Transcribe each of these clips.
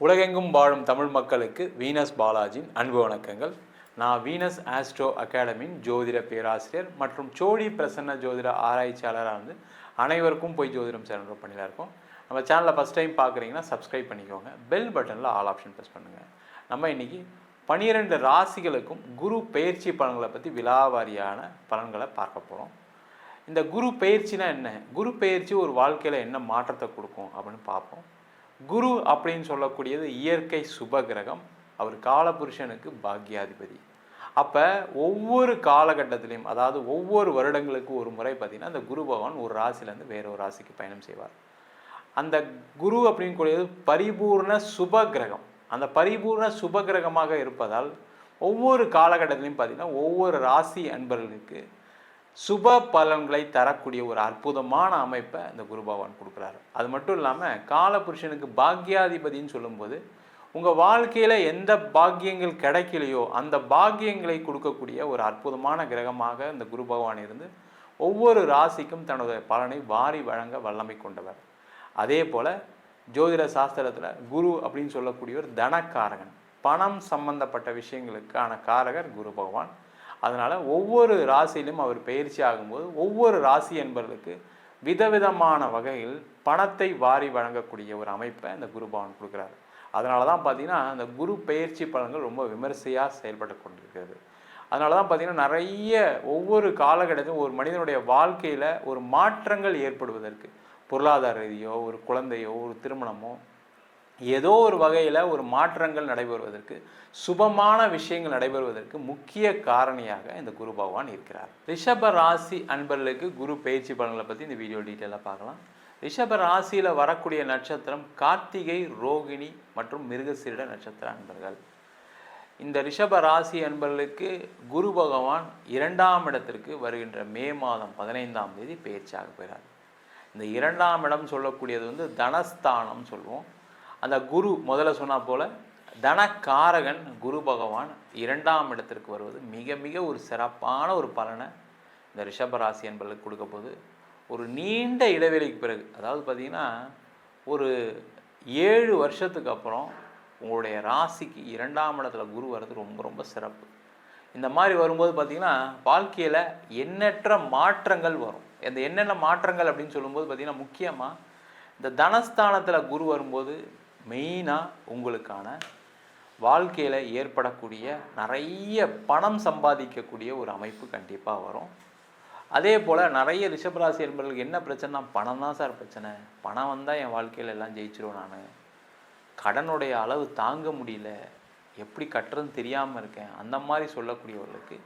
உலகெங்கும் வாழும் தமிழ் மக்களுக்கு வீனஸ் பாலாஜியின் அன்பு வணக்கங்கள். நான் வீனஸ் ஆஸ்ட்ரோ அகாடமியின் ஜோதிட பேராசிரியர் மற்றும் சோழி பிரசன்ன ஜோதிட ஆராய்ச்சியாளராக அனைவருக்கும் போய் ஜோதிடம் சேனல் பண்ணிலாம் இருக்கோம். நம்ம சேனலை ஃபஸ்ட் டைம் பார்க்குறீங்கன்னா சப்ஸ்கிரைப் பண்ணிக்கோங்க. பெல் பட்டனில் ஆல் ஆப்ஷன் ப்ரெஸ் பண்ணுங்கள். நம்ம இன்றைக்கி 12 ராசிகளுக்கும் குரு பெயர்ச்சி பலன்களை பற்றி விலாவாரியான பலன்களை பார்க்க போகிறோம். இந்த குரு பெயர்ச்சினா என்ன, குரு பெயர்ச்சி ஒரு வாழ்க்கையில் என்ன மாற்றத்தை கொடுக்கும் அப்படின்னு பார்ப்போம். குரு அப்படின்னு சொல்லக்கூடியது இயற்கை சுப கிரகம். அவர் காலபுருஷனுக்கு பாக்யாதிபதி. அப்போ ஒவ்வொரு காலகட்டத்திலையும், அதாவது ஒவ்வொரு வருடங்களுக்கு ஒரு முறை பார்த்திங்கன்னா அந்த குரு பகவான் ஒரு ராசிலேருந்து வேற ஒரு ராசிக்கு பயணம் செய்வார். அந்த குரு அப்படின்னு கூடியது பரிபூர்ண சுப கிரகம். அந்த பரிபூர்ண சுப கிரகமாக இருப்பதால் ஒவ்வொரு காலகட்டத்திலையும் பார்த்திங்கன்னா ஒவ்வொரு ராசி அன்பர்களுக்கு சுப பலன்களை தரக்கூடிய ஒரு அற்புதமான அமைப்பை இந்த குரு பகவான் கொடுக்குறாரு. அது மட்டும் இல்லாமல் காலபுருஷனுக்கு பாக்யாதிபதினு சொல்லும்போது உங்கள் வாழ்க்கையில் எந்த பாக்கியங்கள் கிடைக்கலையோ அந்த பாக்கியங்களை கொடுக்கக்கூடிய ஒரு அற்புதமான கிரகமாக இந்த குரு பகவான் இருந்து ஒவ்வொரு ராசிக்கும் தன்னுடைய பலனை வாரி வழங்க வல்லமை கொண்டவர். அதே போல் ஜோதிட சாஸ்திரத்தில் குரு அப்படின்னு சொல்லக்கூடியவர் தனக்காரகன். பணம் சம்பந்தப்பட்ட விஷயங்களுக்கான காரகர் குரு பகவான். அதனால் ஒவ்வொரு ராசியிலும் அவர் பயிற்சி ஆகும்போது ஒவ்வொரு ராசி என்பவர்களுக்கு விதவிதமான வகையில் பணத்தை வாரி வழங்கக்கூடிய ஒரு அமைப்பை இந்த குரு பகவான் கொடுக்குறாரு. அதனால தான் பார்த்திங்கன்னா அந்த குரு பெயர்ச்சி பலன்கள் ரொம்ப விமர்சையாக செயல்பட்டு கொண்டிருக்கிறது. அதனால தான் பார்த்திங்கன்னா நிறைய ஒவ்வொரு காலகட்டத்திலும் ஒரு மனிதனுடைய வாழ்க்கையில் ஒரு மாற்றங்கள் ஏற்படுவதற்கு, பொருளாதார ரீதியோ ஒரு குழந்தையோ ஒரு திருமணமோ ஏதோ ஒரு வகையில் ஒரு மாற்றங்கள் நடைபெறுவதற்கு, சுபமான விஷயங்கள் நடைபெறுவதற்கு முக்கிய காரணியாக இந்த குரு பகவான் இருக்கிறார். ரிஷப ராசி அன்பர்களுக்கு குரு பயிற்சி பலன்களை பற்றி இந்த வீடியோ டீட்டெயிலாக பார்க்கலாம். ரிஷப ராசியில் வரக்கூடிய நட்சத்திரம் கார்த்திகை, ரோகிணி மற்றும் மிருகசீரிட நட்சத்திர அன்பர்கள். இந்த ரிஷப ராசி அன்பர்களுக்கு குரு பகவான் 2ஆம் இடத்திற்கு வருகின்ற மே மாதம் 15ஆம் தேதி பயிற்சியாக போகிறார். இந்த 2ஆம் இடம் சொல்லக்கூடியது தனஸ்தானம் சொல்லுவோம். அந்த குரு முதல்ல சொன்னால் போல் தனக்காரகன் குரு பகவான் 2ஆம் இடத்திற்கு வருவது மிக மிக ஒரு சிறப்பான ஒரு பலனை இந்த ரிஷபராசி என்பதற்கு கொடுக்க போது ஒரு நீண்ட இடைவெளிக்கு பிறகு, அதாவது பார்த்திங்கன்னா ஒரு 7 வருஷத்துக்கு அப்புறம் உங்களுடைய ராசிக்கு 2ஆம் இடத்துல குரு வர்றது ரொம்ப ரொம்ப சிறப்பு. இந்த மாதிரி வரும்போது பார்த்திங்கன்னா வாழ்க்கையில் எண்ணற்ற மாற்றங்கள் வரும். இந்த என்னென்ன மாற்றங்கள் அப்படின்னு சொல்லும்போது பார்த்திங்கன்னா முக்கியமாக இந்த தனஸ்தானத்தில் குரு வரும்போது மெயினாக உங்களுக்கான வாழ்க்கையில் ஏற்படக்கூடிய நிறைய பணம் சம்பாதிக்கக்கூடிய ஒரு அமைப்பு கண்டிப்பாக வரும். அதே போல் நிறைய ரிஷபராசி என்பவர்களுக்கு என்ன பிரச்சனைனா, பணம் தான் சார் பிரச்சனை, பணம் வந்தால் என் வாழ்க்கையில் எல்லாம் ஜெயிச்சிருவேன், நான் கடனுடைய அளவு தாங்க முடியல, எப்படி கட்டுறதுன்னு தெரியாமல் இருக்கேன், அந்த மாதிரி சொல்லக்கூடியவர்களுக்கு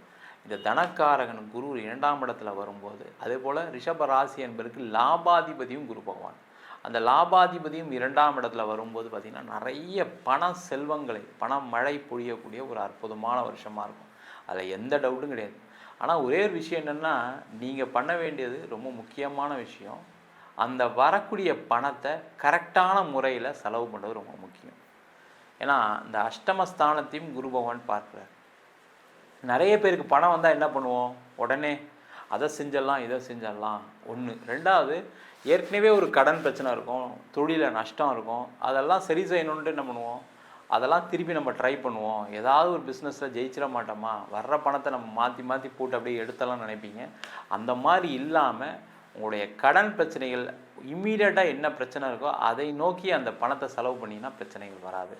இந்த தனக்காரகன் குரு 2ஆம் இடத்துல வரும்போது, அதே போல் ரிஷபராசி என்பதற்கு லாபாதிபதியும் குரு பகவான். அந்த லாபாதிபதியும் 2ஆம் இடத்துல வரும்போது பார்த்திங்கன்னா நிறைய பண செல்வங்களை, பணம் மழை பொழியக்கூடிய ஒரு அற்புதமான வருஷமாக இருக்கும். அதில் எந்த டவுட்டும் கிடையாது. ஆனால் ஒரே ஒரு விஷயம் என்னென்னா, நீங்கள் பண்ண வேண்டியது ரொம்ப முக்கியமான விஷயம், அந்த வரக்கூடிய பணத்தை கரெக்டான முறையில் செலவு பண்ணுறது ரொம்ப முக்கியம். ஏன்னா இந்த அஷ்டமஸ்தானத்தையும் குரு பகவான் பார்க்குறார். நிறைய பேருக்கு பணம் வந்தால் என்ன பண்ணுவோம், உடனே அதை செஞ்சிடலாம் இதை செஞ்சிடலாம். ஒன்று. ரெண்டாவது, ஏற்கனவே ஒரு கடன் பிரச்சனை இருக்கும், தொழிலில் நஷ்டம் இருக்கும், அதெல்லாம் சரி செய்யணுன்ட்டு என்ன பண்ணுவோம், அதெல்லாம் திருப்பி நம்ம ட்ரை பண்ணுவோம். ஏதாவது ஒரு பிஸ்னஸில் ஜெயிச்சிட மாட்டோமா, வர்ற பணத்தை நம்ம மாற்றி மாற்றி போட்டு அப்படியே எடுத்தலாம் நினைப்பீங்க. அந்த மாதிரி இல்லாமல் உங்களுடைய கடன் பிரச்சனைகள் இம்மீடியட்டாக என்ன பிரச்சனை இருக்கோ அதை நோக்கி அந்த பணத்தை செலவு பண்ணிங்கன்னா பிரச்சனைகள் வராது.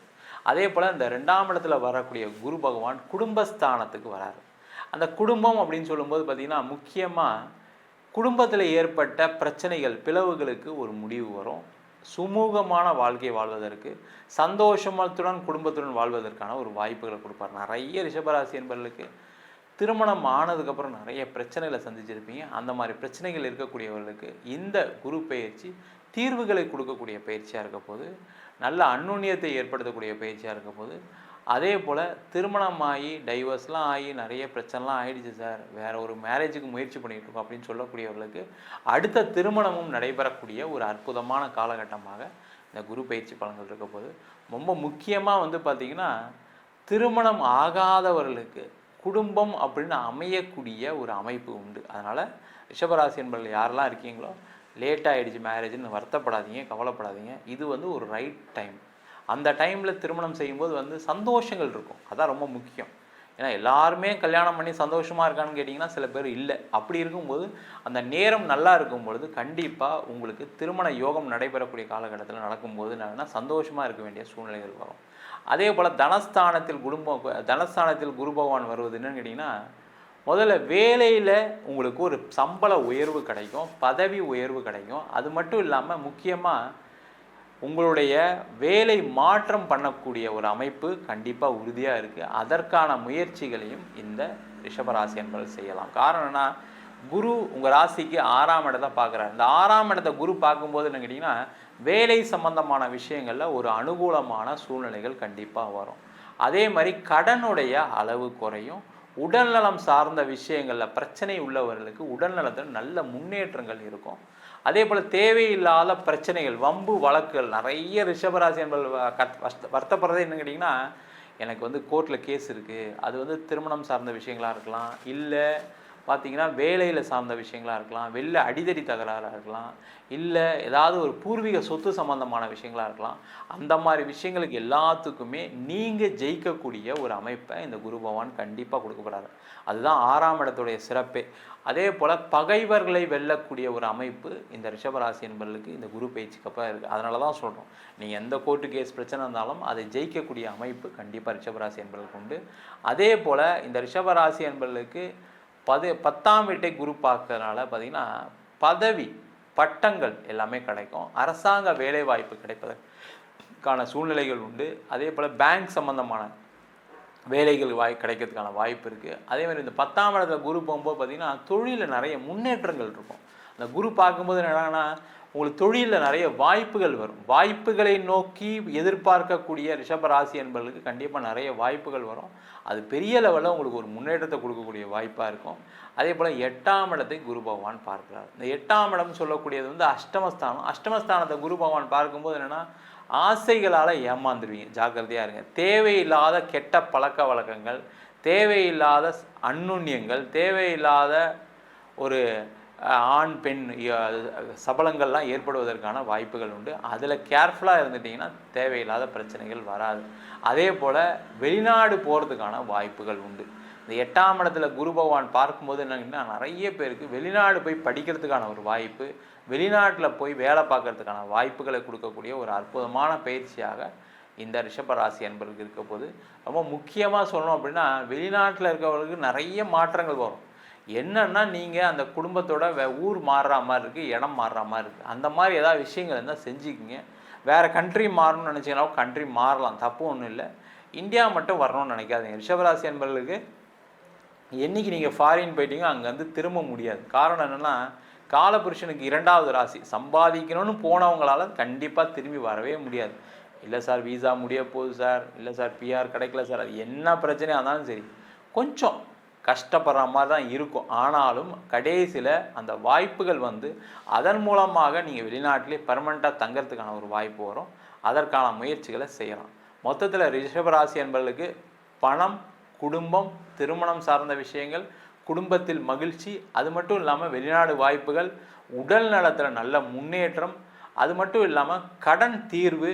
அதே போல் இந்த 2ஆம் இடத்துல வரக்கூடிய குரு பகவான் குடும்பஸ்தானத்துக்கு வராரு. அந்த குடும்பம் அப்படின்னு சொல்லும்போது பார்த்திங்கன்னா முக்கியமாக குடும்பத்தில் ஏற்பட்ட பிரச்சனைகள், பிளவுகளுக்கு ஒரு முடிவு வரும். சுமூகமான வாழ்க்கை வாழ்வதற்கு, சந்தோஷத்துடன் குடும்பத்துடன் வாழ்வதற்கான ஒரு வாய்ப்புகளை கொடுப்பார். நிறைய ரிஷபராசி என்பவர்களுக்கு திருமணம் ஆனதுக்கப்புறம் நிறைய பிரச்சனைகளை சந்திச்சிருப்பீங்க. அந்த மாதிரி பிரச்சனைகள் இருக்கக்கூடியவர்களுக்கு இந்த குரு பயிற்சி தீர்வுகளை கொடுக்கக்கூடிய பயிற்சியாக இருக்க போது, நல்ல அந்நுண்ணியத்தை ஏற்படுத்தக்கூடிய பயிற்சியாக இருக்க போது. அதே போல் திருமணம் ஆகி டைவர்ஸ்லாம் ஆகி நிறைய பிரச்சனைலாம் ஆகிடுச்சு சார், வேறு ஒரு மேரேஜுக்கு முயற்சி பண்ணிகிட்டு இருக்கோம் அப்படின்னு சொல்லக்கூடியவர்களுக்கு அடுத்த திருமணமும் நடைபெறக்கூடிய ஒரு அற்புதமான காலகட்டமாக இந்த குரு பயிற்சி பலன்கள் இருக்க போது. ரொம்ப முக்கியமாக பார்த்திங்கன்னா திருமணம் ஆகாதவர்களுக்கு குடும்பம் அப்படின்னு அமையக்கூடிய ஒரு அமைப்பு உண்டு. அதனால் ரிஷபராசி என்பவர்கள் யாரெல்லாம் இருக்கீங்களோ லேட்டாக ஆகிடுச்சு மேரேஜ்னு வருத்தப்படாதீங்க, கவலைப்படாதீங்க. இது ஒரு ரைட் டைம். அந்த டைமில் திருமணம் செய்யும்போது வந்து சந்தோஷங்கள் இருக்கும், அதான் ரொம்ப முக்கியம். ஏன்னா எல்லாருமே கல்யாணம் பண்ணி சந்தோஷமாக இருக்கான்னு கேட்டிங்கன்னா சில பேர் இல்லை. அப்படி இருக்கும்போது அந்த நேரம் நல்லா இருக்கும் பொழுது கண்டிப்பாக உங்களுக்கு திருமண யோகம் நடைபெறக்கூடிய காலகட்டத்தில் நடக்கும்போது என்னன்னா சந்தோஷமாக இருக்க வேண்டிய சூழ்நிலைகள் வரும். அதே போல் தனஸ்தானத்தில் குரு பகவான் வருவது என்னன்னு கேட்டிங்கன்னா, முதல்ல வேலையில் உங்களுக்கு ஒரு சம்பள உயர்வு கிடைக்கும், பதவி உயர்வு கிடைக்கும். அது மட்டும் இல்லாமல் முக்கியமாக உங்களுடைய வேலை மாற்றம் பண்ணக்கூடிய ஒரு அமைப்பு கண்டிப்பாக உறுதியாக இருக்குது. அதற்கான முயற்சிகளையும் இந்த ரிஷபராசி என்பவர்கள் செய்யலாம். காரணம்னா குரு உங்கள் ராசிக்கு 6ஆம் இடத்தை பார்க்குறாரு. இந்த 6ஆம் இடத்தை குரு பார்க்கும்போது என்ன கேட்டிங்கன்னா, வேலை சம்பந்தமான விஷயங்களில் ஒரு அனுகூலமான சூழ்நிலைகள் கண்டிப்பாக வரும். அதே மாதிரி கடனுடைய அளவு குறையும். உடல்நலம் சார்ந்த விஷயங்களில் பிரச்சனை உள்ளவர்களுக்கு உடல்நலத்தில் நல்ல முன்னேற்றங்கள் இருக்கும். அதே போல் தேவையில்லாத பிரச்சனைகள், வம்பு வழக்குகள் நிறைய ரிஷபராசி என்பவர்கள் வருத்தப்படுறது என்னன்னு கேட்டிங்கன்னா, எனக்கு வந்து கோர்ட்டில் கேஸ் இருக்குது, அது வந்து திருமணம் சார்ந்த விஷயங்களாக இருக்கலாம், இல்லை பார்த்திங்கன்னா வேலையில் சார்ந்த விஷயங்களாக இருக்கலாம், வெளில அடிதடி தகராறாக இருக்கலாம், இல்லை ஏதாவது ஒரு பூர்வீக சொத்து சம்பந்தமான விஷயங்களாக இருக்கலாம். அந்த மாதிரி விஷயங்களுக்கு எல்லாத்துக்குமே நீங்கள் ஜெயிக்கக்கூடிய ஒரு அமைப்பை இந்த குரு பகவான் கண்டிப்பாக கொடுக்க போகிறாரு. அதுதான் 6ஆம் இடத்துடைய சிறப்பே. அதே போல் பகைவர்களை வெல்லக்கூடிய ஒரு அமைப்பு இந்த ரிஷபராசி என்பவர்களுக்கு இந்த குரு பயிற்சிக்கு அப்புறம் இருக்குது. அதனால தான் சொல்கிறோம், நீங்கள் எந்த கோர்ட்டு கேஸ் பிரச்சனை இருந்தாலும் அதை ஜெயிக்கக்கூடிய அமைப்பு கண்டிப்பாக ரிஷபராசி என்பவர்களுக்கு உண்டு. அதே போல் இந்த ரிஷபராசி என்பவர்களுக்கு 10ஆம் வீட்டை குரு பார்க்கறதுனால பார்த்திங்கன்னா பதவி பட்டங்கள் எல்லாமே கிடைக்கும். அரசாங்க வேலை வாய்ப்பு கிடைப்பதற்கான சூழ்நிலைகள் உண்டு. அதே போல் பேங்க் சம்பந்தமான வேலைகள் கிடைக்கிறதுக்கான வாய்ப்பு இருக்குது. அதே மாதிரி இந்த 10ஆம் இடத்துல குரு போகும்போது பார்த்திங்கன்னா தொழிலில் நிறைய முன்னேற்றங்கள் இருக்கும். அந்த குரு பார்க்கும்போது என்னன்னா உங்களுக்கு தொழிலில் நிறைய வாய்ப்புகள் வரும். வாய்ப்புகளை நோக்கி எதிர்பார்க்கக்கூடிய ரிஷபராசி என்பவர்களுக்கு கண்டிப்பாக நிறைய வாய்ப்புகள் வரும். அது பெரிய லெவலில் உங்களுக்கு ஒரு முன்னேற்றத்தை கொடுக்கக்கூடிய வாய்ப்பாக இருக்கும். அதே போல் 8ஆம் இடத்தை குரு பகவான் பார்க்கிறார். இந்த 8ஆம் இடம் சொல்லக்கூடியது வந்து அஷ்டமஸ்தானம். அஷ்டமஸ்தானத்தை குரு பகவான் பார்க்கும்போது என்னென்னா ஆசைகளால் ஏமாந்துருவீங்க, ஜாக்கிரதையாக இருங்க. தேவையில்லாத கெட்ட பழக்க வழக்கங்கள், தேவையில்லாத அந்நுண்ணியங்கள், தேவையில்லாத ஒரு ஆண் பெண் சபலங்கள்லாம் ஏற்படுவதற்கான வாய்ப்புகள் உண்டு. அதில் கேர்ஃபுல்லாக இருந்துட்டிங்கன்னா தேவையில்லாத பிரச்சனைகள் வராது. அதே போல் வெளிநாடு போகிறதுக்கான வாய்ப்புகள் உண்டு. இந்த 8ஆம் இடத்துல குரு பகவான் பார்க்கும்போது என்னன்னா நிறைய பேருக்கு வெளிநாடு போய் படிக்கிறதுக்கான ஒரு வாய்ப்பு, வெளிநாட்டில் போய் வேலை பார்க்கறதுக்கான வாய்ப்புகளை கொடுக்கக்கூடிய ஒரு அற்புதமான பயிற்சியாக இந்த ரிஷபராசி என்பவர்களுக்கு இருக்க போது. ரொம்ப முக்கியமாக சொல்லணும் அப்படின்னா, வெளிநாட்டில் இருக்கிறவர்களுக்கு நிறைய மாற்றங்கள் வரும். என்னன்னா நீங்கள் அந்த குடும்பத்தோட ஊர் மாறுற மாதிரி இருக்குது, இடம் மாறுற மாதிரி இருக்குது. அந்த மாதிரி ஏதாவது விஷயங்கள் இருந்தால் செஞ்சுக்கிங்க. வேறு கண்ட்ரி மாறணும்னு நினச்சிங்கன்னா கண்ட்ரி மாறலாம், தப்பு ஒன்றும் இல்லை. இந்தியா மட்டும் வரணும்னு நினைக்காதீங்க. ரிஷபராசி என்பவர்களுக்கு என்றைக்கு நீங்கள் ஃபாரின் போயிட்டீங்க அங்கேருந்து திரும்ப முடியாது. காரணம் என்னென்னா, காலபுருஷனுக்கு 2வது ராசி. சம்பாதிக்கணும்னு போனவங்களால கண்டிப்பாக திரும்பி வரவே முடியாது. இல்லை சார் வீசா முடிய போகுது சார், இல்லை சார் பிஆர் கிடைக்கல சார், அது என்ன பிரச்சனையாக இருந்தாலும் சரி கொஞ்சம் கஷ்டப்படுற மாதிரி தான் இருக்கும். ஆனாலும் கடைசியில் அந்த வாய்ப்புகள் வந்து அதன் மூலமாக நீங்கள் வெளிநாட்டிலே பர்மனெண்ட்டாக தங்கிறதுக்கான ஒரு வாய்ப்பு வரும். அதற்கான முயற்சிகளை செய்யலாம். மொத்தத்தில் ரிஷபராசி என்பவர்களுக்கு பணம், குடும்பம், திருமணம் சார்ந்த விஷயங்கள், குடும்பத்தில் மகிழ்ச்சி, அது மட்டும் இல்லாமல் வெளிநாடு வாய்ப்புகள், உடல் நலத்தில் நல்ல முன்னேற்றம், அது மட்டும் இல்லாமல் கடன் தீர்வு,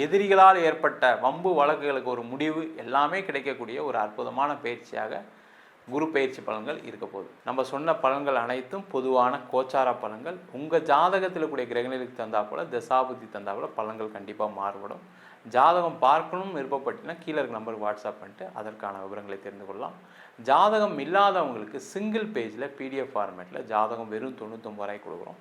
எதிரிகளால் ஏற்பட்ட வம்பு வழக்குகளுக்கு ஒரு முடிவு எல்லாமே கிடைக்கக்கூடிய ஒரு அற்புதமான பயிற்சியாக குரு பயிற்சி பலன்கள் இருக்க போகுது. நம்ம சொன்ன பலன்கள் அனைத்தும் பொதுவான கோச்சார பலன்கள். உங்கள் ஜாதகத்தில் கூடிய கிரகநிலைக்கு தந்தா போல, தசாபுத்தி தந்தா போல பலன்கள் கண்டிப்பாக மாறுபடும். ஜாதகம் பார்க்கணும் விருப்பப்பட்டீங்கன்னா கீழே இருக்க நம்பருக்கு வாட்ஸ்அப் பண்ணிட்டு அதற்கான விவரங்களை தெரிந்து கொள்ளலாம். ஜாதகம் இல்லாதவங்களுக்கு சிங்கிள் பேஜில் பிடிஎஃப் ஃபார்மேட்டில் ஜாதகம் வெறும் 99 ரூபாய் கொடுக்குறோம்.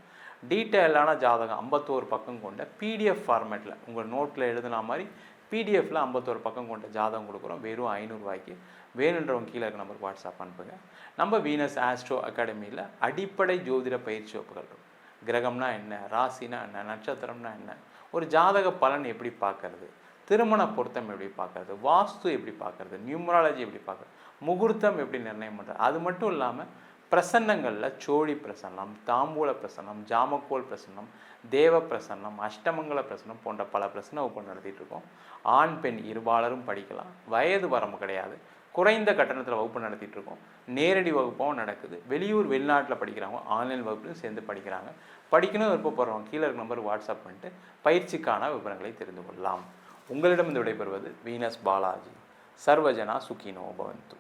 டீட்டெயிலான ஜாதகம் 51 பக்கம் கொண்ட பிடிஎஃப் ஃபார்மேட்டில் உங்கள் நோட்டில் எழுதுனா மாதிரி பிடிஎஃப்பில் 51 பக்கம் கொண்ட ஜாதகம் கொடுக்குறோம் வெறும் 500 ரூபாய்க்கு. வேணுன்றவங்க கீழே இருக்க நம்பருக்கு வாட்ஸ்அப் அனுப்புங்க. நம்ம வீனஸ் ஆஸ்ட்ரோ அகாடமியில் அடிப்படை ஜோதிட பயிற்சி வகுப்புகள் இருக்கும். கிரகம்னா என்ன, ராசினா என்ன, நட்சத்திரம்னா என்ன, ஒரு ஜாதக பலன் எப்படி பார்க்கறது, திருமண பொருத்தம் எப்படி பார்க்கறது, வாஸ்து எப்படி பார்க்கறது, நியூமராலஜி எப்படி பார்க்கறது, முகூர்த்தம் எப்படி நிர்ணயம் பண்ணுறது, அது மட்டும் இல்லாமல் பிரசன்னங்களில் சோழி பிரசன்னம், தாம்பூல பிரசன்னம், ஜாமக்கோல் பிரசன்னம், தேவ பிரசன்னம், அஷ்டமங்கல பிரசன்னம் போன்ற பல பிரசன்ன வகுப்பு நடத்திட்டு இருக்கோம். ஆண் பெண் இருபாலரும் படிக்கலாம். வயது வரம்பு கிடையாது. குறைந்த கட்டணத்தில் வகுப்பு நடத்திட்டு இருக்கோம். நேரடி வகுப்பும் நடக்குது. வெளியூர் வெளிநாட்டில் படிக்கிறவங்க ஆன்லைன் வகுப்புலையும் சேர்ந்து படிக்கிறாங்க. படிக்கணும் விருப்பப்படுறவங்க கீழே இருக்க நம்பருக்கு வாட்ஸ்அப் பண்ணிட்டு பயிற்சிக்கான விவரங்களை தெரிந்து கொள்ளலாம். உங்களிடம் இந்த விடைபெறுவது வீனஸ் பாலாஜி. சர்வஜனா சுகினோ பவந்து.